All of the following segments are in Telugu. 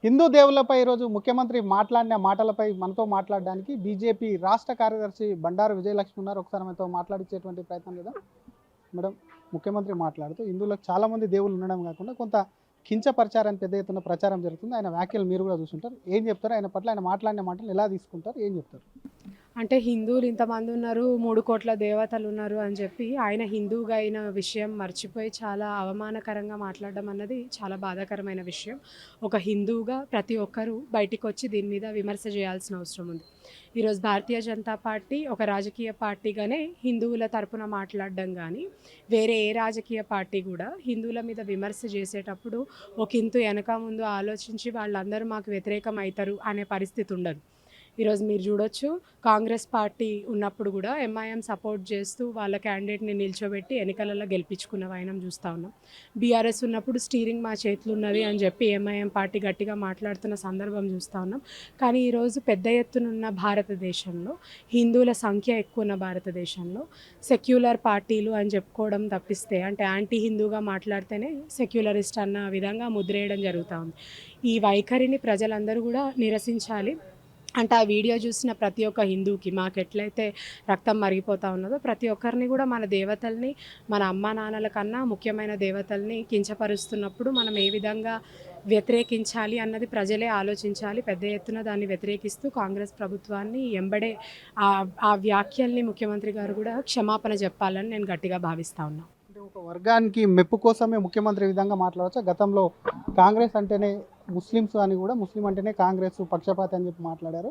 హిందూ దేవుళ్ళపై ఈరోజు ముఖ్యమంత్రి మాట్లాడిన మాటలపై మనతో మాట్లాడడానికి బీజేపీ రాష్ట్ర కార్యదర్శి బండారు విజయలక్ష్మి ఉన్నారు. ఒకసారి మనతో మాట్లాడించేటువంటి ప్రయత్నం లేదా మేడం. ముఖ్యమంత్రి మాట్లాడుతూ హిందువులకు చాలామంది దేవుళ్ళు ఉండడం కాకుండా కొంత కించపరిచారని పెద్ద ఎత్తున ప్రచారం జరుగుతుంది. ఆయన వ్యాఖ్యలు మీరు కూడా చూస్తుంటారు. ఏం చెప్తారు? ఆయన పట్ల ఆయన మాట్లాడిన మాటలు ఎలా తీసుకుంటారు? ఏం చెప్తారు? అంటే హిందువులు ఇంతమంది ఉన్నారు, 3 కోట్ల దేవతలు ఉన్నారు అని చెప్పి ఆయన హిందువుగా అయిన విషయం మర్చిపోయి చాలా అవమానకరంగా మాట్లాడడం అన్నది చాలా బాధాకరమైన విషయం. ఒక హిందువుగా ప్రతి ఒక్కరూ బయటికి వచ్చి దీని మీద విమర్శ చేయాల్సిన అవసరం ఉంది. ఈరోజు భారతీయ జనతా పార్టీ ఒక రాజకీయ పార్టీగానే హిందువుల తరపున మాట్లాడడం కానీ, వేరే ఏ రాజకీయ పార్టీ కూడా హిందువుల మీద విమర్శ చేసేటప్పుడు ఒక ఇంతు వెనక ముందు ఆలోచించి వాళ్ళందరూ మాకు వ్యతిరేకం అవుతారు అనే పరిస్థితి ఉండదు. ఈరోజు మీరు చూడొచ్చు, కాంగ్రెస్ పార్టీ ఉన్నప్పుడు కూడా ఎంఐఎం సపోర్ట్ చేస్తూ వాళ్ళ క్యాండిడేట్ని నిల్చోబెట్టి ఎన్నికలలో గెలిపించుకున్న వైనం చూస్తూ ఉన్నాం. బీఆర్ఎస్ ఉన్నప్పుడు స్టీరింగ్ మా చేతులు ఉన్నది అని చెప్పి ఎంఐఎం పార్టీ గట్టిగా మాట్లాడుతున్న సందర్భం చూస్తూ ఉన్నాం. కానీ ఈరోజు పెద్ద ఎత్తునున్న భారతదేశంలో, హిందువుల సంఖ్య ఎక్కువ ఉన్న భారతదేశంలో సెక్యులర్ పార్టీలు అని చెప్పుకోవడం తప్పిస్తే, అంటే యాంటీ హిందూగా మాట్లాడితేనే సెక్యులరిస్ట్ అన్న విధంగా ముద్రేయడం జరుగుతూ ఉంది. ఈ వైఖరిని ప్రజలందరూ కూడా నిరసించాలి. అంటే ఆ వీడియో చూసిన ప్రతి ఒక్క హిందూకి మాకు ఎట్లయితే రక్తం మరిగిపోతూ ఉన్నదో, ప్రతి ఒక్కరిని కూడా మన దేవతల్ని, మన అమ్మా నాన్నల కన్నా ముఖ్యమైన దేవతల్ని కించపరుస్తున్నప్పుడు మనం ఏ విధంగా వ్యతిరేకించాలి అన్నది ప్రజలే ఆలోచించాలి. పెద్ద ఎత్తున దాన్ని వ్యతిరేకిస్తూ కాంగ్రెస్ ప్రభుత్వాన్ని ఎంబడే ఆ వ్యాఖ్యల్ని ముఖ్యమంత్రి గారు కూడా క్షమాపణ చెప్పాలని నేను గట్టిగా భావిస్తూ ఉన్నాను. ఒక వర్గానికి మెప్పు కోసమే ముఖ్యమంత్రి విధంగా మాట్లాడవచ్చు. గతంలో కాంగ్రెస్ అంటేనే ముస్లిమ్స్ అని కూడా, ముస్లిం అంటేనే కాంగ్రెస్ పక్షపాతి అని చెప్పి మాట్లాడారు.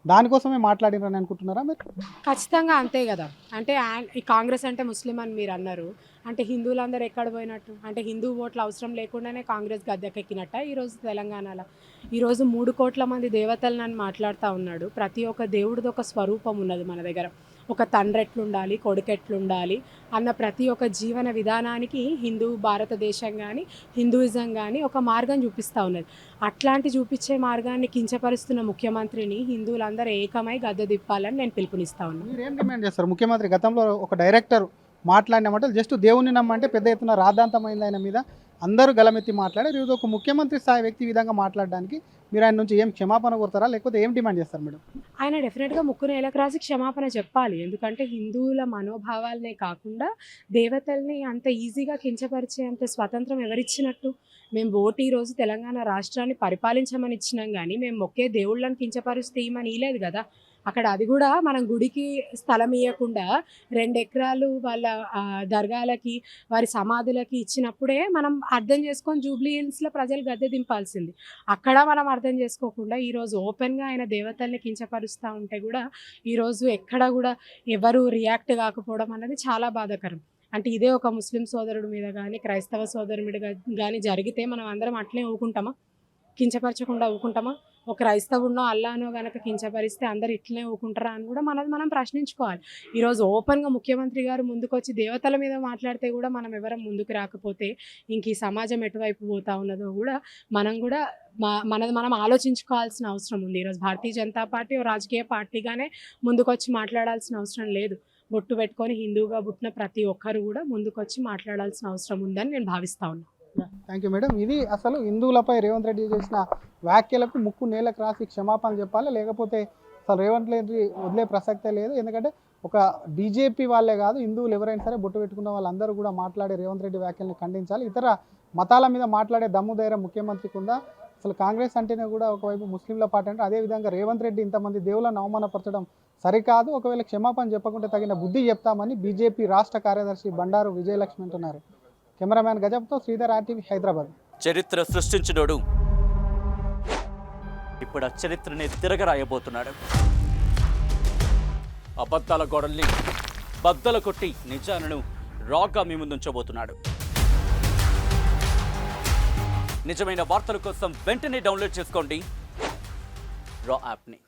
దానికోసమే మాట్లాడినారని అనుకుంటున్నారా మీరు? ఖచ్చితంగా అంతే కదా. అంటే ఈ కాంగ్రెస్ అంటే ముస్లిం అని మీరు అన్నారు, అంటే హిందువులందరూ ఎక్కడ పోయినట్టు? అంటే హిందూ ఓట్లు అవసరం లేకుండానే కాంగ్రెస్ గద్దెకెక్కినట్ట ఈరోజు తెలంగాణలో. ఈరోజు 3 కోట్ల మంది దేవతలను అని మాట్లాడుతూ ఉన్నాడు. ప్రతి ఒక్క దేవుడిది ఒక స్వరూపం ఉన్నది మన దగ్గర. ఒక తండ్రి ఎట్లుండాలి, కొడుకు ఎట్లుండాలి అన్న ప్రతి ఒక్క జీవన విధానానికి హిందూ భారతదేశం కానీ, హిందూయిజం కానీ ఒక మార్గం చూపిస్తూ ఉన్నది. అట్లాంటి చూపించే మార్గాన్ని కించపరుస్తున్న ముఖ్యమంత్రిని హిందువులందరూ ఏకమై గద్దె దిప్పాలని నేను పిలుపునిస్తా ఉన్నాను. మీరు ఏం డిమాండ్ చేస్తారు? ముఖ్యమంత్రి గతంలో ఒక డైరెక్టర్ మాట్లాడిన మాటలు జస్ట్ దేవుని నమ్మంటే పెద్ద ఎత్తున రాద్ధాంతమైంది ఆయన మీద, అందరూ గలమెత్తి మాట్లాడారు. ఈరోజు ఒక ముఖ్యమంత్రి స్థాయి వ్యక్తి విధంగా మాట్లాడడానికి మీరు ఆయన నుంచి ఏం క్షమాపణ కోరుతారా, లేకపోతే ఏం డిమాండ్ చేస్తారు మేడం? ఆయన డెఫినెట్గా ముక్కును ఏలకు రాసి క్షమాపణ చెప్పాలి. ఎందుకంటే హిందువుల మనోభావాలనే కాకుండా దేవతల్ని అంత ఈజీగా కించపరిచే అంత స్వతంత్రం ఎవరిచ్చినట్టు? మేము ఓటు ఈరోజు తెలంగాణ రాష్ట్రాన్ని పరిపాలించమని ఇచ్చినాం, కానీ మేము మొక్కే దేవుళ్ళని కించపరిస్తే ఇమని ఇలేదు కదా. అక్కడ అది కూడా మనం గుడికి స్థలం ఇవ్వకుండా 2 ఎకరాలు వాళ్ళ దర్గాలకి, వారి సమాధులకి ఇచ్చినప్పుడే మనం అర్థం చేసుకొని జూబ్లీ హిల్స్లో ప్రజలు గద్దె దింపాల్సింది. అక్కడ మనం అర్థం చేసుకోకుండా ఈరోజు ఓపెన్గా ఆయన దేవతల్ని కించపరుస్తూ ఉంటే కూడా ఈరోజు ఎక్కడ కూడా ఎవరు రియాక్ట్ కాకపోవడం అన్నది చాలా బాధాకరం. అంటే ఇదే ఒక ముస్లిం సోదరుడి మీద కానీ, క్రైస్తవ సోదరుడి మీద కానీ జరిగితే మనం అందరం అట్లే ఊకుంటామా? కించపరచకుండా ఊకుంటామా? ఒక క్రైస్తవుడినో అల్లానో కనుక కించపరిస్తే అందరు ఇట్లనే ఊకుంటారా అని కూడా మనం ప్రశ్నించుకోవాలి. ఈరోజు ఓపెన్గా ముఖ్యమంత్రి గారు ముందుకొచ్చి దేవతల మీద మాట్లాడితే కూడా మనం ఎవరం ముందుకు రాకపోతే ఇంక ఈ సమాజం ఎటువైపు పోతా ఉన్నదో కూడా మనం ఆలోచించుకోవాల్సిన అవసరం ఉంది. ఈరోజు భారతీయ జనతా పార్టీ ఓ రాజకీయ పార్టీగానే ముందుకొచ్చి మాట్లాడాల్సిన అవసరం లేదు. బొట్టు పెట్టుకొని హిందువుగా పుట్టిన ప్రతి ఒక్కరు కూడా ముందుకొచ్చి మాట్లాడాల్సిన అవసరం ఉందని నేను భావిస్తా ఉన్నాను. Thank you madam. ఇది అసలు హిందువులపై రేవంత్ రెడ్డి చేసిన వ్యాఖ్యలకు ముక్కు నేలకు రాసి క్షమాపణ చెప్పాలి, లేకపోతే అసలు రేవంత్ రెడ్డి వదిలే ప్రసక్తే లేదు. ఎందుకంటే ఒక బీజేపీ వాళ్ళే కాదు, హిందువులు ఎవరైనా సరే బొట్టు పెట్టుకున్న వాళ్ళందరూ కూడా మాట్లాడే రేవంత్ రెడ్డి వ్యాఖ్యలను ఖండించాలి. ఇతర మతాల మీద మాట్లాడే దమ్ము ధైర్యం ముఖ్యమంత్రికి ఉందా? అసలు కాంగ్రెస్ అంటేనే కూడా ఒకవైపు ముస్లింల పార్టీ అంటే, అదేవిధంగా రేవంత్ రెడ్డి ఇంతమంది దేవులను అవమానపరచడం సరికాదు, ఒకవేళ క్షమాపణ చెప్పకుంటే తగిన బుద్ధి చెప్తామని బీజేపీ రాష్ట్ర కార్యదర్శి బండారు విజయలక్ష్మి అంటున్నారు. కెమెరామ్యాన్ గజబ్తో శ్రీధర్, RTV, హైదరాబాద్. చరిత్ర సృష్టించినోడు ఇప్పుడు ఆ చరిత్రని తిరగరాయబోతున్నాడు. అబద్ధాల గోడల్ని బద్దలు కొట్టి నిజాలను రాగా మీ ముందుంచబోతున్నాడు. నిజమైన వార్తల కోసం వెంటనే డౌన్లోడ్ చేసుకోండి రా యాప్ని.